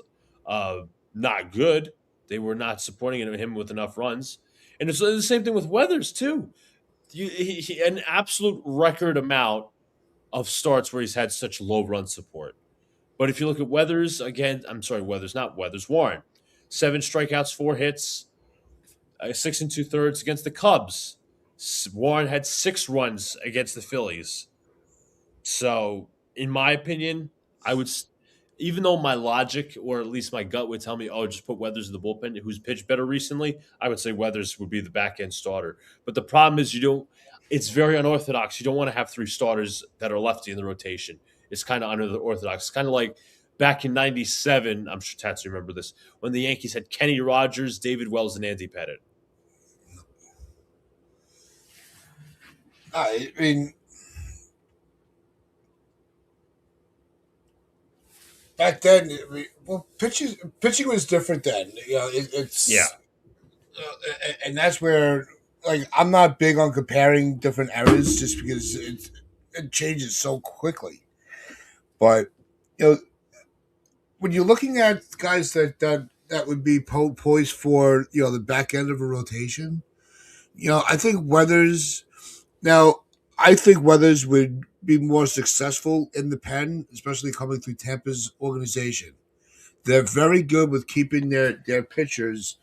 not good. They were not supporting him with enough runs. And it's the same thing with Weathers, too. An absolute record amount of starts where he's had such low run support. But if you look at Weathers, again, I'm sorry, Weathers, not Weathers, Warren. 7 strikeouts, 4 hits, 6 and 2/3 against the Cubs. Warren had 6 runs against the Phillies. So, in my opinion, I would, even though my logic or at least my gut would tell me, oh, just put Weathers in the bullpen, who's pitched better recently, I would say Weathers would be the back end starter. But the problem is, you don't. It's very unorthodox. You don't want to have 3 starters that are lefty in the rotation. It's kind of unorthodox. It's kind of like back in '97. I'm sure Tats remember this when the Yankees had Kenny Rogers, David Wells, and Andy Pettitte. I mean, back then, well, pitching was different then. Yeah, It's and that's where like I'm not big on comparing different eras just because it changes so quickly. But you know, when you're looking at guys that would be poised for the back end of a rotation, I think Weathers. Now, I think Weathers would be more successful in the pen, especially coming through Tampa's organization. They're very good with keeping their pitchers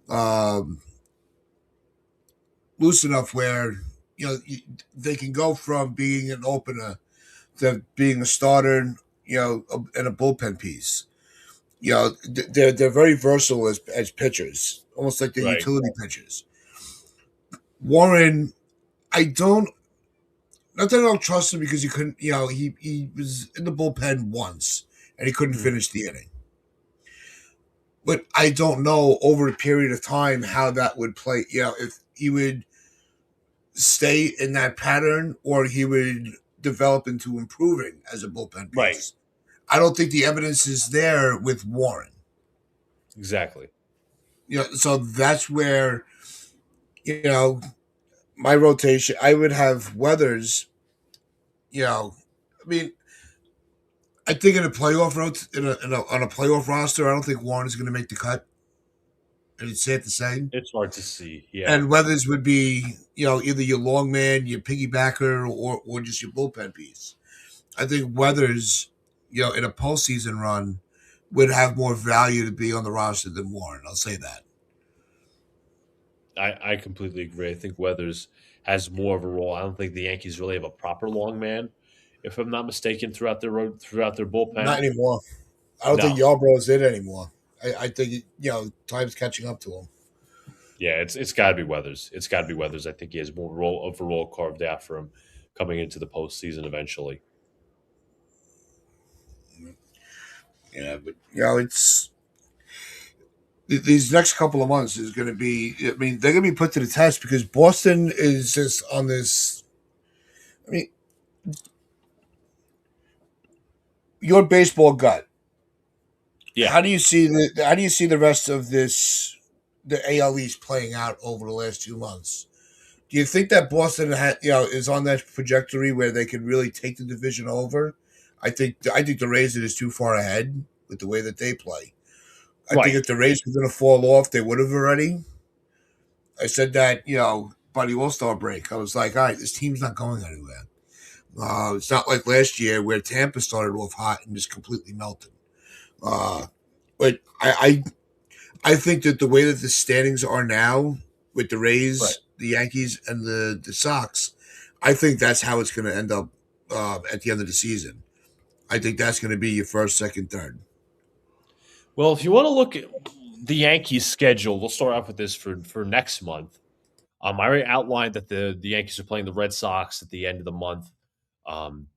um, loose enough where they can go from being an opener to being a starter, and a bullpen piece. They're very versatile as pitchers, almost like they're right. utility pitchers. Warren, I don't. Not that I don't trust him because he couldn't. He was in the bullpen once and he couldn't Mhm. finish the inning. But I don't know over a period of time how that would play. If he would stay in that pattern or he would develop into improving as a bullpen Right. piece. I don't think the evidence is there with Warren. Exactly. So that's where you know my rotation. I would have Weathers. I mean, I think in a playoff on a playoff roster, I don't think Warren is going to make the cut. And it's safe to say. It's hard to see. Yeah. And Weathers would be, either your long man, your piggybacker, or just your bullpen piece. I think Weathers, in a postseason run, would have more value to be on the roster than Warren. I'll say that. I completely agree. I think Weathers has more of a role. I don't think the Yankees really have a proper long man, if I'm not mistaken, throughout their Not bullpen. anymore. I don't think No. Yarbrough's it anymore. I think time's catching up to him. Yeah, it's got to be Weathers. It's got to be Weathers. I think he has more role of a role carved out for him coming into the postseason eventually. Yeah, but it's these next couple of months is going to be. I mean, they're going to be put to the test because Boston is just on this. I mean, your baseball gut. Yeah. How do you see the rest of this the AL East playing out over the last 2 months. Do you think that Boston is on that trajectory where they can really take the division over? I think the Rays are just too far ahead with the way that they play. I think Right. if the Rays were going to fall off, they would have already. I said that by the All Star break. I was like, all right, this team's not going anywhere. It's not like last year where Tampa started off hot and just completely melted. Uh, but I think that the way that the standings are now with the Right. Rays, the Yankees, and the Sox, I think that's how it's going to end up at the end of the season. I think that's going to be your first, second, third. Well, if you want to look at the Yankees' schedule, we'll start off with this for next month. I already outlined that the Yankees are playing the Red Sox at the end of the month. Um,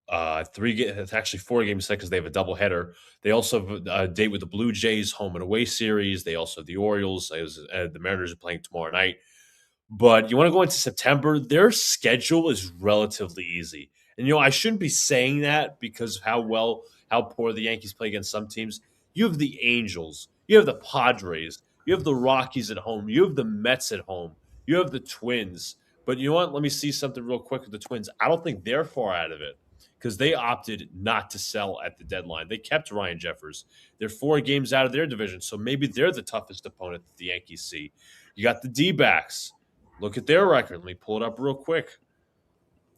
it's actually 4 games because they have a doubleheader. They also have a date with the Blue Jays home and away series. They also have the Orioles. The Mariners are playing tomorrow night. But you want to go into September, their schedule is relatively easy. And I shouldn't be saying that because of how poor the Yankees play against some teams. You have the Angels, you have the Padres, you have the Rockies at home, you have the Mets at home, you have the Twins. But you know what? Let me see something real quick with the Twins. I don't think they're far out of it because they opted not to sell at the deadline. They kept Ryan Jeffers. They're 4 games out of their division, so maybe they're the toughest opponent that the Yankees see. You got the D backs. Look at their record. Let me pull it up real quick.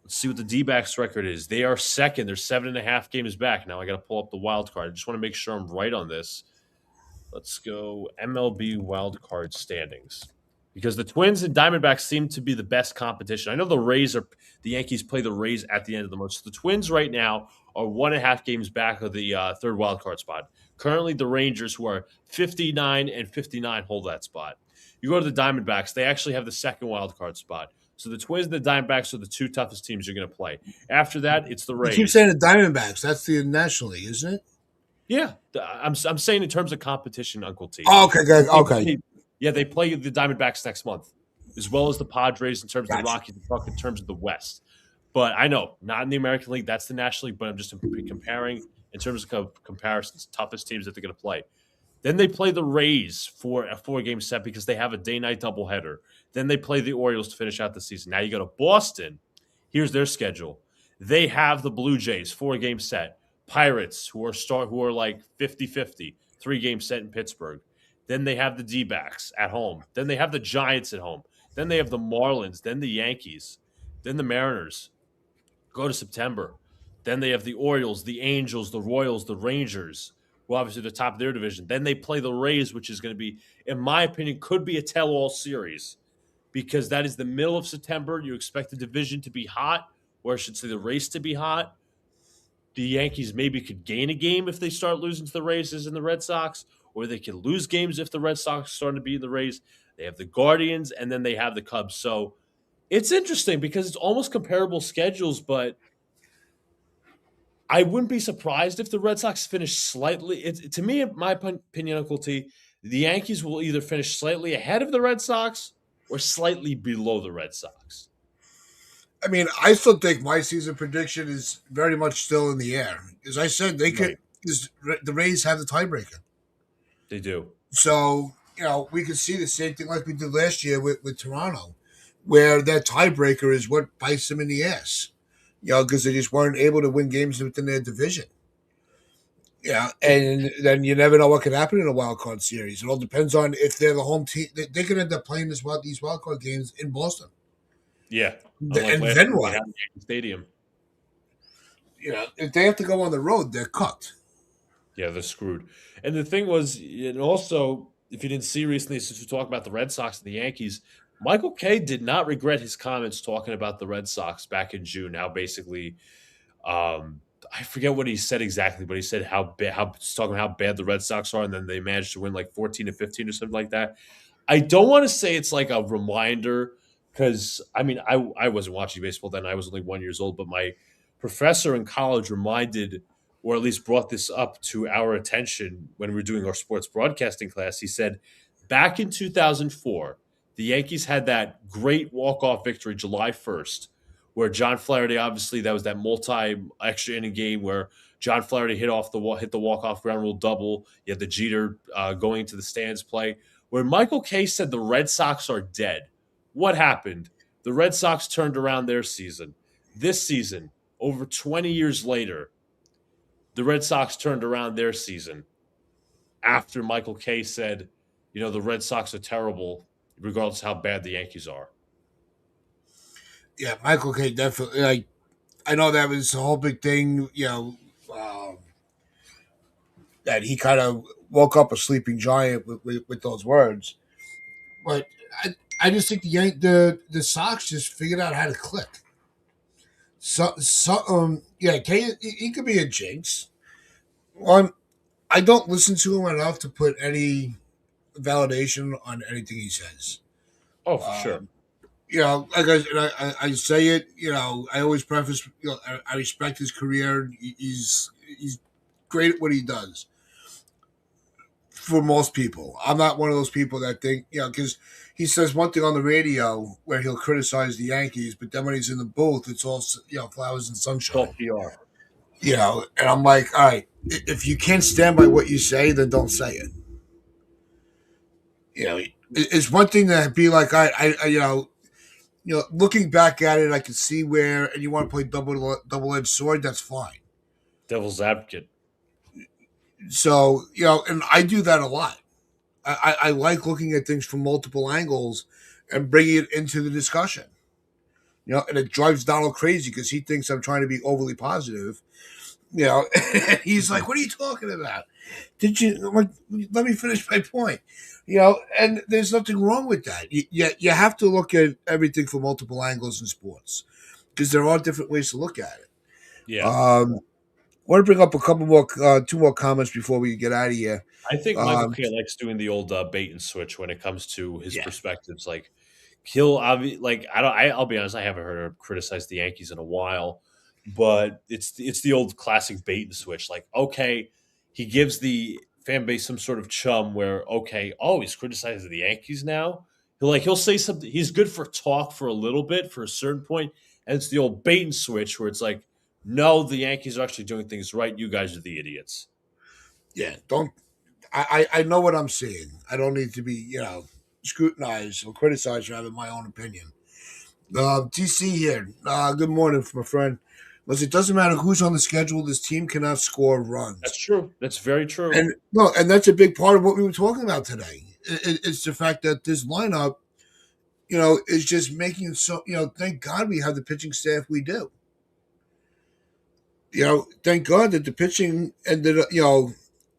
Let's see what the D backs record is. They are second. They're 7.5 games back. Now I got to pull up the wild card. I just want to make sure I'm right on this. Let's go MLB wild card standings because the Twins and Diamondbacks seem to be the best competition. I know the Yankees play the Rays at the end of the month. So the Twins right now are 1.5 games back of the third wild card spot. Currently, the Rangers, who are 59 and 59, hold that spot. You go to the Diamondbacks; they actually have the second wild card spot. So the Twins and the Diamondbacks are the two toughest teams you're going to play. After that, it's the You keep Rays. saying the Diamondbacks. That's the National League, isn't it? Yeah, I'm saying in terms of competition, Uncle T. Oh, okay, good. They Okay, play, yeah, they play the Diamondbacks next month, as well as the Padres in terms of the gotcha. Rockies, in terms of the West. But I know not in the American League, that's the National League. But I'm just comparing in terms of comparisons, toughest teams that they're going to play. Then they play the Rays for a 4 game set because they have a day night doubleheader. Then they play the Orioles to finish out the season. Now you go to Boston. Here's their schedule. They have the Blue Jays 4 game set. Pirates who are like 50-50, 3 game set in Pittsburgh. Then they have the D-backs at home. Then they have the Giants at home. Then they have the Marlins, then the Yankees, then the Mariners. Go to September. Then they have the Orioles, the Angels, the Royals, the Rangers, who obviously the top of their division. Then they play the Rays, which is going to be, in my opinion, could be a tell-all series because that is the middle of September. You expect the division to be hot, or I should say the race to be hot. The Yankees maybe could gain a game if they start losing to the Rays and the Red Sox, or they could lose games if the Red Sox start to beat the Rays. They have the Guardians, and then they have the Cubs. So it's interesting because it's almost comparable schedules, but I wouldn't be surprised if the Red Sox finish slightly. To me, in my opinion, Uncle T, the Yankees will either finish slightly ahead of the Red Sox or slightly below the Red Sox. I mean, I still think my season prediction is very much still in the air. As I said, they could. Right. Is the Rays have the tiebreaker, They do. so we could see the same thing like we did last year with Toronto, where that tiebreaker is what bites them in the ass. Because they just weren't able to win games within their division. Yeah, and then you never know what could happen in a wild card series. It all depends on if they're the home team. They could end up playing these wild card games in Boston, Yeah. Unlike and last then year, they what? had Yankee Stadium. If they have to go on the road, they're cooked. Yeah, they're screwed. And the thing was, and also, if you didn't see recently, since we talked about the Red Sox and the Yankees, Michael Kay did not regret his comments talking about the Red Sox back in June. How basically, I forget what he said exactly, but he said how talking about how bad the Red Sox are, and then they managed to win like 14-15 or something like that. I don't want to say it's like a reminder because I mean I wasn't watching baseball then. I was only 1 years old, but my professor in college reminded or at least brought this up to our attention when we were doing our sports broadcasting class. He said back in 2004, the Yankees had that great walk-off victory July 1st, where John Flaherty, obviously that was that multi extra inning game where John Flaherty hit the walk-off ground rule double. You had the Jeter going to the stands play. When Michael Kay said the Red Sox are dead, what happened? The Red Sox turned around their season. This season, over 20 years later, the Red Sox turned around their season after Michael Kay said, the Red Sox are terrible, regardless of how bad the Yankees are. Yeah, Michael K. definitely. Like, I know that was a whole big thing. That he kind of woke up a sleeping giant with those words. But I just think the Sox just figured out how to click. Yeah, K. He could be a jinx. One, I don't listen to him enough to put any validation on anything he says. Oh, for sure. Um, like I say it. I always preface. I respect his career. He's great at what he does. For most people, I'm not one of those people that think because he says one thing on the radio where he'll criticize the Yankees, but then when he's in the booth, it's all flowers and It's all sunshine. PR. And I'm like, all right, if you can't stand by what you say, then don't say it. It's one thing to be like, looking back at it, I can see where, and you want to play double edged sword. That's fine. Devil's advocate. So and I do that a lot. I like looking at things from multiple angles and bringing it into the discussion. And it drives Donald crazy because he thinks I'm trying to be overly positive. He's like, "What are you talking about? Did you like, let me finish my point?" And there's nothing wrong with that. You have to look at everything from multiple angles in sports because there are different ways to look at it. Yeah. I want to bring up a couple more, two more comments before we get out of here. I think Michael Um, Kay likes doing the old bait and switch when it comes to his yeah, perspectives. Like like I don't. I'll be honest. I haven't heard him criticize the Yankees in a while, but it's the old classic bait and switch. Like, okay, he gives the fan base some sort of chum where, okay, oh, he's criticizing the Yankees now. He'll say something. He's good for talk for a little bit for a certain point, and it's the old bait and switch where it's like, no, the Yankees are actually doing things right. You guys are the idiots. yeah. Don't I know what I'm seeing. I don't need to be scrutinized or criticized for having my own opinion. TC here. Good morning, my friend. Listen, it doesn't matter who's on the schedule. This team cannot score That's runs, true. That's very true. and no, and that's a big part of what we were talking about today. It's the fact that this lineup, is just making it so. Thank God we have the pitching staff we do. Thank God that the pitching ended up,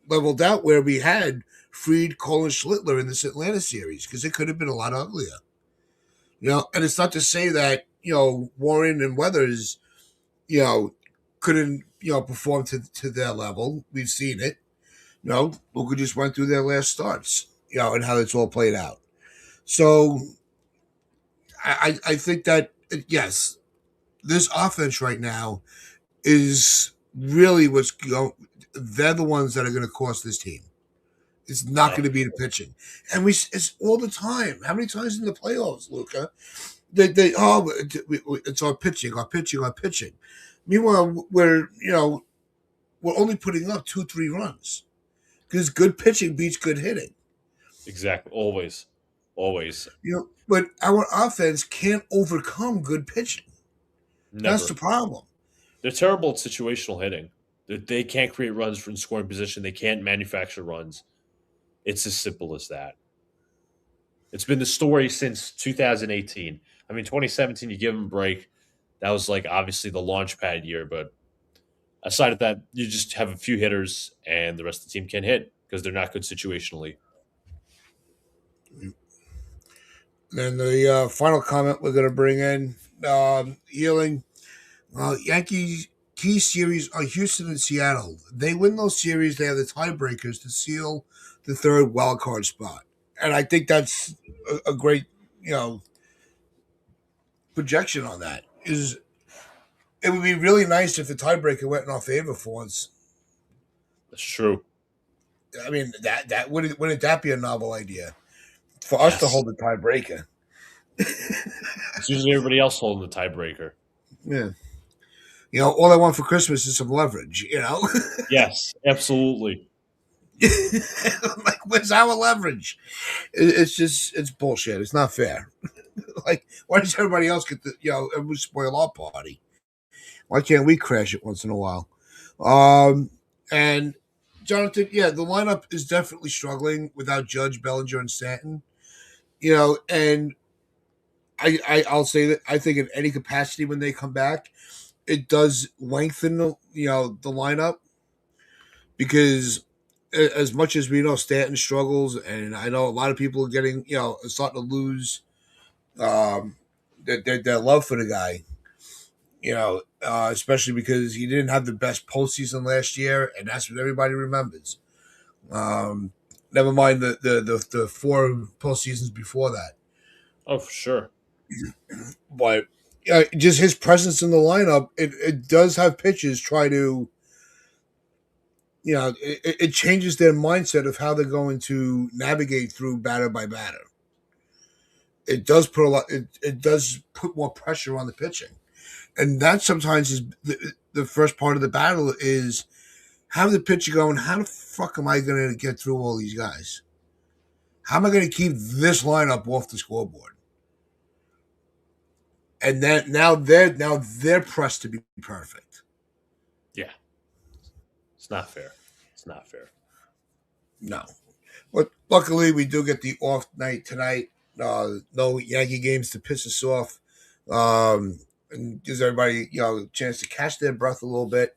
leveled out where we had Fried, Cole, and Schlittler in this Atlanta series because it could have been a lot uglier. And it's not to say that Warren and Weathers, you know, couldn't perform to their level. We've seen it. Luka just went through their last starts, and how it's all played out. So I think that yes, this offense right now is really what's going. They're the ones that are going to cost this team. It's not Uh, going to be the pitching, and it's all the time. How many times in the playoffs, Luca? It's our pitching, our pitching, our pitching. Meanwhile, we're only putting up 2-3 runs because good pitching beats good hitting. exactly. Always. Always. But our offense can't overcome good pitching. That's the Never. problem. They're terrible at situational hitting. They can't create runs from scoring position. They can't manufacture runs. It's as simple as that. It's been the story since 2018. I mean, 2017, you give them a break. That was like obviously the launch pad year, but aside of that, you just have a few hitters and the rest of the team can't hit because they're not good situationally. Then the final comment we're going to bring in healing. Yankees key series are Houston and Seattle. They win those series, they have the tiebreakers to seal the third wild card spot. And I think that's a great, projection on that. Is it would be really nice if the tiebreaker went in our favor for once. That's true. I mean, that wouldn't that be a novel idea for us to Yes. hold the tiebreaker? It's usually everybody else holding the tiebreaker. Yeah. All I want for Christmas is some leverage. Yes, absolutely. Like, where's our leverage? It's just it's bullshit. It's not fair. Like, why does everybody else get the everybody spoil our party? Why can't we crash it once in a while? And Jonathan, yeah, the lineup is definitely struggling without Judge, Bellinger, and Stanton. And I'll say that I think in any capacity when they come back, it does lengthen the lineup because as much as we know Stanton struggles, and I know a lot of people are getting starting to lose their love for the guy. Especially because he didn't have the best postseason last year, and that's what everybody remembers. Um, Never mind the four postseasons before that. Oh, for sure. But just his presence in the lineup, it does have pitchers try to, it changes their mindset of how they're going to navigate through batter by batter. It does put a lot. It does put more pressure on the pitching, and that sometimes is the first part of the battle is have the pitcher going. How the fuck am I going to get through all these guys? How am I going to keep this lineup off the scoreboard? And then now they're pressed to be perfect. Yeah, it's not fair. It's not fair. No, but luckily we do get the off night tonight. No Yankee games to piss us off, and gives everybody a chance to catch their breath a little bit.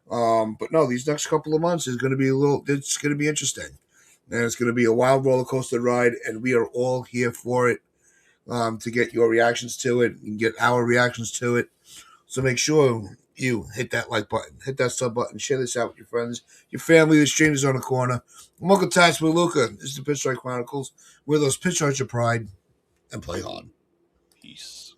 But no, these next couple of months is going to be a little. It's going to be interesting, and it's going to be a wild roller coaster ride, and we are all here for it. To get your reactions to it and get our reactions to it. So make sure you hit that like button, hit that sub button, share this out with your friends, your family, the strangers on the corner. I'm Uncle Tats with Luca. This is the Pitch Strike Chronicles. We're those pitch archer pride and play hard. Peace.